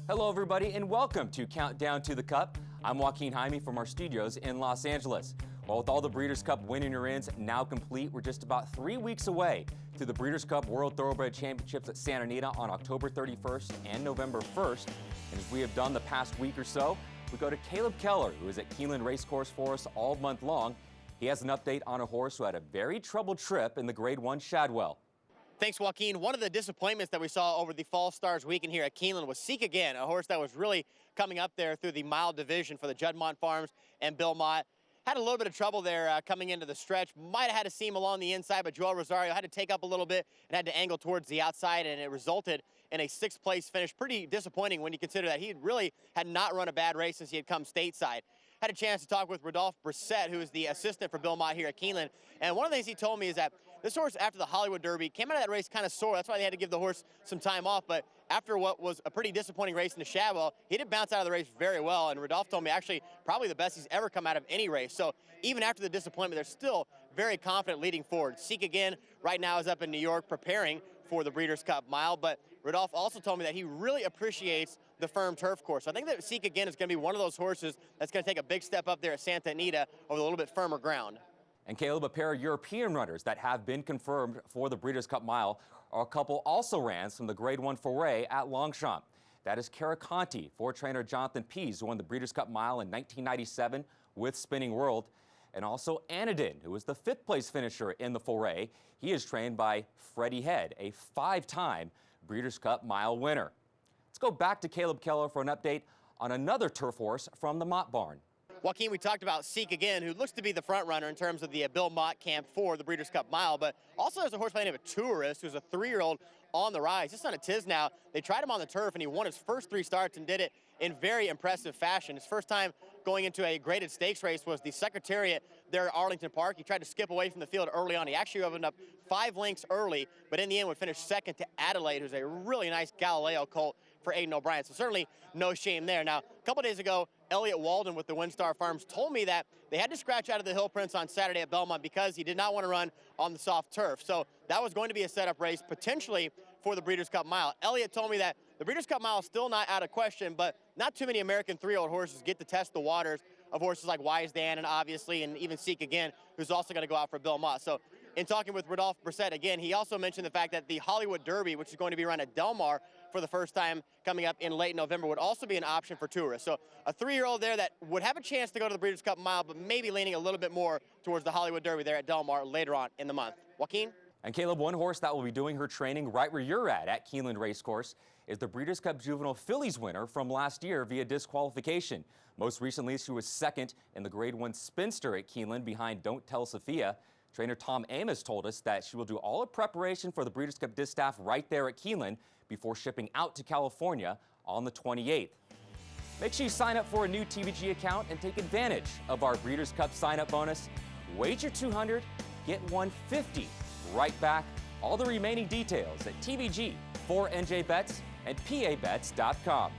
Hello, everybody, and welcome to Countdown to the Cup. I'm Joaquin Jaime from our studios in Los Angeles. Well, with all the Breeders' Cup win-in-your-ins now complete, we're just about 3 weeks away to the Breeders' Cup World Thoroughbred Championships at Santa Anita on October 31st and November 1st. And as we have done the past week or so, we go to Caleb Keller, who is at Keeneland Racecourse for us all month long. He has an update on a horse who had a very troubled trip in the Grade 1 Shadwell. Thanks, Joaquin. One of the disappointments that we saw over the Fall Stars weekend here at Keeneland was Seek Again, a horse that was really coming up there through the mile division for the Juddmonte Farms and Bill Mott. Had a little bit of trouble there coming into the stretch. Might have had a seam along the inside, but Joel Rosario had to take up a little bit and had to angle towards the outside, and it resulted in a sixth-place finish. Pretty disappointing when you consider that he really had not run a bad race since he had come stateside. Had a chance to talk with Rodolphe Brissett, who is the assistant for Bill Mott here at Keeneland, and one of the things he told me is that this horse, after the Hollywood Derby, came out of that race kind of sore. That's why they had to give the horse some time off, but after what was a pretty disappointing race in the Shadwell, he did bounce out of the race very well, and Rodolphe told me actually probably the best he's ever come out of any race. So even after the disappointment, they're still very confident leading forward. Seek Again right now is up in New York preparing for the Breeders' Cup Mile, but Rodolphe also told me that he really appreciates the firm turf course. I think that Seek Again is going to be one of those horses that's going to take a big step up there at Santa Anita over a little bit firmer ground. And Caleb, a pair of European runners that have been confirmed for the Breeders' Cup Mile are a couple also rans from the Grade 1 foray at Longchamp. That is Caraconte for trainer Jonathan Pease, who won the Breeders' Cup Mile in 1997 with Spinning World, and also Anadin, who was the fifth-place finisher in the foray. He is trained by Freddie Head, a five-time Breeders' Cup Mile winner. Let's go back to Caleb Keller for an update on another turf horse from the Mott Barn. Joaquin, we talked about Seek Again, who looks to be the front runner in terms of the Bill Mott camp for the Breeders' Cup Mile, but also there's a horse by the name of Tourist, who's a 3-year-old on the rise. Just on a tiz now. They tried him on the turf, and he won his first 3 starts and did it in very impressive fashion. His first time going into a graded stakes race was the Secretariat there at Arlington Park. He tried to skip away from the field early on. He actually opened up 5 lengths early, but in the end would finish second to Adelaide, who's a really nice Galileo colt for Aiden O'Brien. So certainly no shame there. Now, a couple days ago, Elliott Walden with the Windstar Farms told me that they had to scratch out of the Hill Prince on Saturday at Belmont because he did not want to run on the soft turf. So that was going to be a setup race potentially for the Breeders' Cup Mile. Elliott told me that the Breeders' Cup Mile is still not out of question, but not too many American 3-year-old horses get to test the waters of horses like Wise Dan and obviously, and even Seek Again, who's also going to go out for Bill Mott. So in talking with Rodolphe Brissett again, he also mentioned the fact that the Hollywood Derby, which is going to be run at Del Mar for the first time coming up in late November, would also be an option for tourists. So a 3-year-old there that would have a chance to go to the Breeders' Cup Mile, but maybe leaning a little bit more towards the Hollywood Derby there at Del Mar later on in the month. Joaquin? And Caleb, one horse that will be doing her training right where you're at Keeneland Racecourse is the Breeders' Cup Juvenile Fillies winner from last year via disqualification. Most recently, she was second in the Grade 1 Spinster at Keeneland behind Don't Tell Sophia. Trainer Tom Amos told us that she will do all the preparation for the Breeders' Cup Distaff right there at Keeneland before shipping out to California on the 28th. Make sure you sign up for a new TVG account and take advantage of our Breeders' Cup sign-up bonus. Wager $200, get $150 right back. All the remaining details at TVG, 4NJ Bets, and PABets.com.